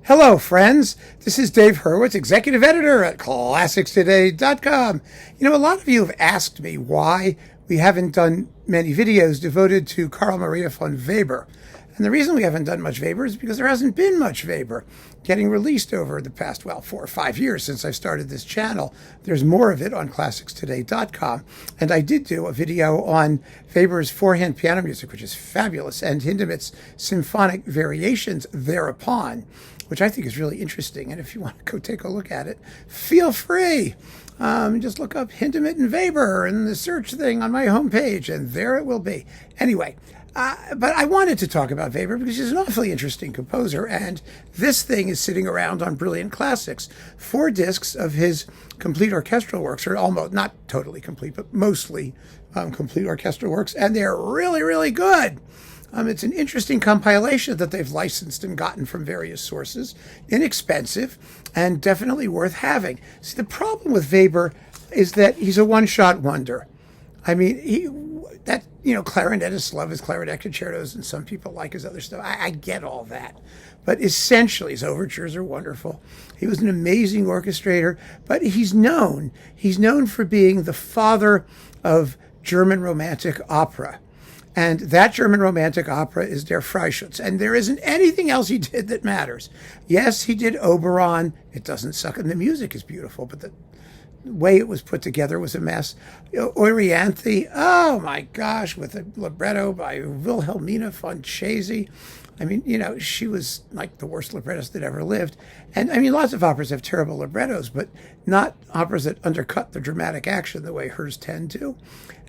Hello, friends. This is Dave Hurwitz, executive editor at ClassicsToday.com. You know, a lot of you have asked me why we haven't done many videos devoted to Carl Maria von Weber. And the reason we haven't done much Weber is because there hasn't been much Weber getting released over the past, 4 or 5 years since I started this channel. There's more of it on ClassicsToday.com. And I did do a video on Weber's four-hand piano music, which is fabulous, and Hindemith's symphonic variations thereupon, which I think is really interesting. And if you want to go take a look at it, feel free. Just look up Hindemith and Weber in the search thing on my homepage, and there it will be. Anyway, but I wanted to talk about Weber because he's an awfully interesting composer, and this thing is sitting around on Brilliant Classics. 4 discs of his complete orchestral works, or almost, not totally complete, but mostly complete orchestral works, and they're really, really good. It's an interesting compilation that they've licensed and gotten from various sources, inexpensive, and definitely worth having. See, the problem with Weber is that he's a one-shot wonder. I mean, clarinetists love his clarinet concertos, and some people like his other stuff. I get all that. But essentially, his overtures are wonderful. He was an amazing orchestrator, but he's known for being the father of German Romantic opera. And that German Romantic opera is Der Freischütz. And there isn't anything else he did that matters. Yes, he did Oberon. It doesn't suck, and the music is beautiful, but the way it was put together was a mess. Orianthe, oh my gosh, with a libretto by Wilhelmina von Chesi. I mean, she was like the worst librettist that ever lived. And I mean, lots of operas have terrible librettos, but not operas that undercut the dramatic action the way hers tend to.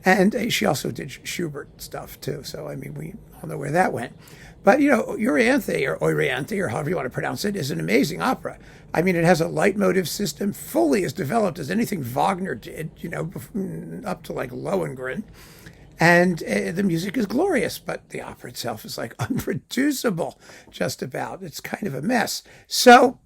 And she also did Schubert stuff too. So, I mean, we all know where that went. But, Orianthe, or however you want to pronounce it, is an amazing opera. I mean, it has a leitmotif system fully as developed as anything Wagner did, up to like Lohengrin. And the music is glorious, but the opera itself is like unproducible, just about. It's kind of a mess. So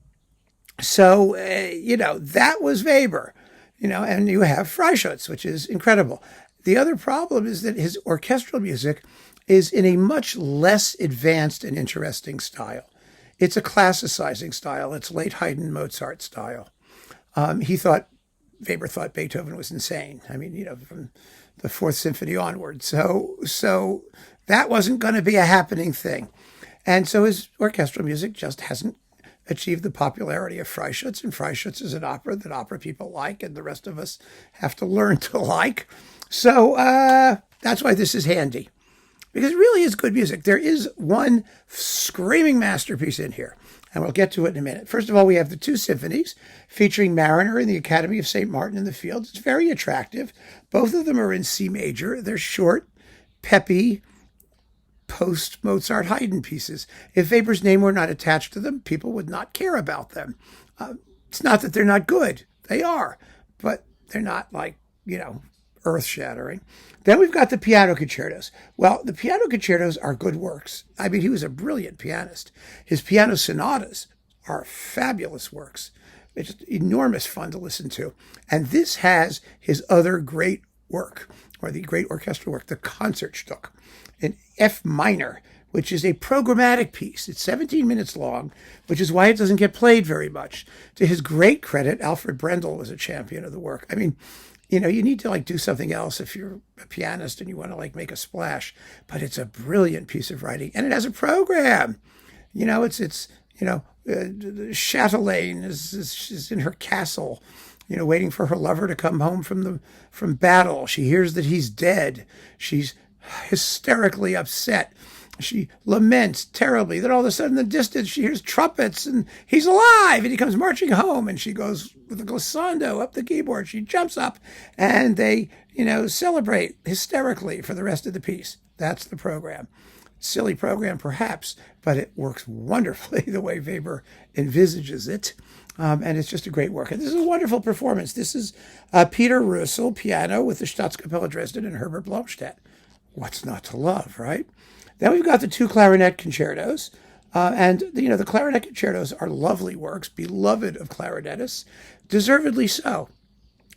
that was Weber, and you have Freischütz, which is incredible. The other problem is that his orchestral music is in a much less advanced and interesting style. It's a classicizing style. It's late Haydn Mozart style. Weber thought Beethoven was insane. I mean, from the Fourth Symphony onward. So that wasn't going to be a happening thing. And so his orchestral music just hasn't achieved the popularity of Freischütz. And Freischütz is an opera that opera people like, and the rest of us have to learn to like. So that's why this is handy. Because it really is good music. There is one screaming masterpiece in here, and we'll get to it in a minute. First of all, we have the 2 symphonies featuring Mariner in the Academy of St. Martin in the Fields. It's very attractive. Both of them are in C major. They're short, peppy, post-Mozart Haydn pieces. If Weber's name were not attached to them, people would not care about them. It's not that they're not good. They are, but they're not like, earth-shattering. Then we've got the piano concertos. Well, the piano concertos are good works. I mean, he was a brilliant pianist. His piano sonatas are fabulous works. It's just enormous fun to listen to. And this has his other great work, or the great orchestral work, the Concertstück, in F minor, which is a programmatic piece. It's 17 minutes long, which is why it doesn't get played very much. To his great credit, Alfred Brendel was a champion of the work. I mean, you need to do something else if you're a pianist and you want to make a splash. But it's a brilliant piece of writing, and it has a program. Chatelaine is in her castle, waiting for her lover to come home from battle. She hears that he's dead. She's hysterically upset. She laments terribly. Then all of a sudden in the distance, she hears trumpets and he's alive, and he comes marching home, and she goes with a glissando up the keyboard. She jumps up, and they, celebrate hysterically for the rest of the piece. That's the program. Silly program, perhaps, but it works wonderfully the way Weber envisages it. And it's just a great work. And this is a wonderful performance. This is Peter Rösel, piano, with the Staatskapelle Dresden and Herbert Blomstedt. What's not to love, right? Then we've got the 2 clarinet concertos. The clarinet concertos are lovely works, beloved of clarinetists, deservedly so.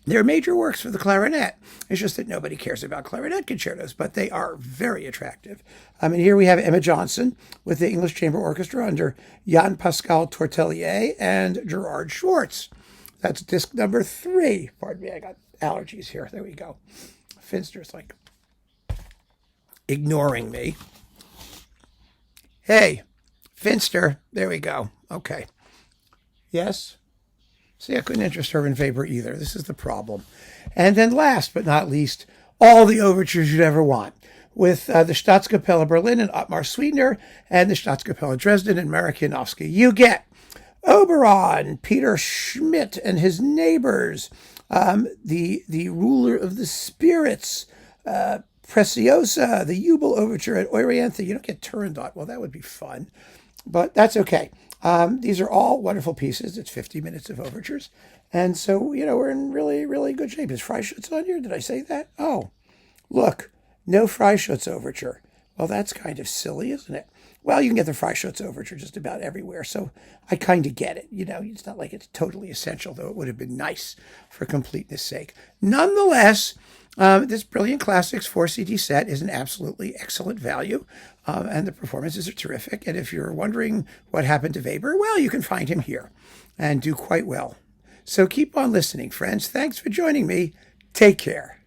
They're major works for the clarinet. It's just that nobody cares about clarinet concertos, but they are very attractive. And here we have Emma Johnson with the English Chamber Orchestra under Jan-Pascal Tortelier and Gerard Schwartz. That's disc number 3. Pardon me, I got allergies here. There we go. Finster's like ignoring me. Hey, Finster. There we go. Okay. Yes? See, I couldn't interest her in Weber either. This is the problem. And then last but not least, all the overtures you'd ever want, with the Staatskapelle Berlin and Ottmar Sweetener, and the Staatskapelle Dresden and Marek Janowski. You get Oberon, Peter Schmidt and his neighbors, the ruler of the spirits, Preciosa, the Jubel Overture at Euryanthe. You don't get Turandot. Well, that would be fun, but that's okay. These are all wonderful pieces. It's 50 minutes of overtures. And so, we're in really, really good shape. Is Freischütz on here? Did I say that? Oh, look, no Freischütz overture. Well, that's kind of silly, isn't it? Well, you can get the Freischütz overture just about everywhere. So I kind of get it. It's not like it's totally essential, though it would have been nice for completeness sake. Nonetheless, this Brilliant Classics 4-CD set is an absolutely excellent value, and the performances are terrific. And if you're wondering what happened to Weber, well, you can find him here and do quite well. So keep on listening, friends. Thanks for joining me. Take care.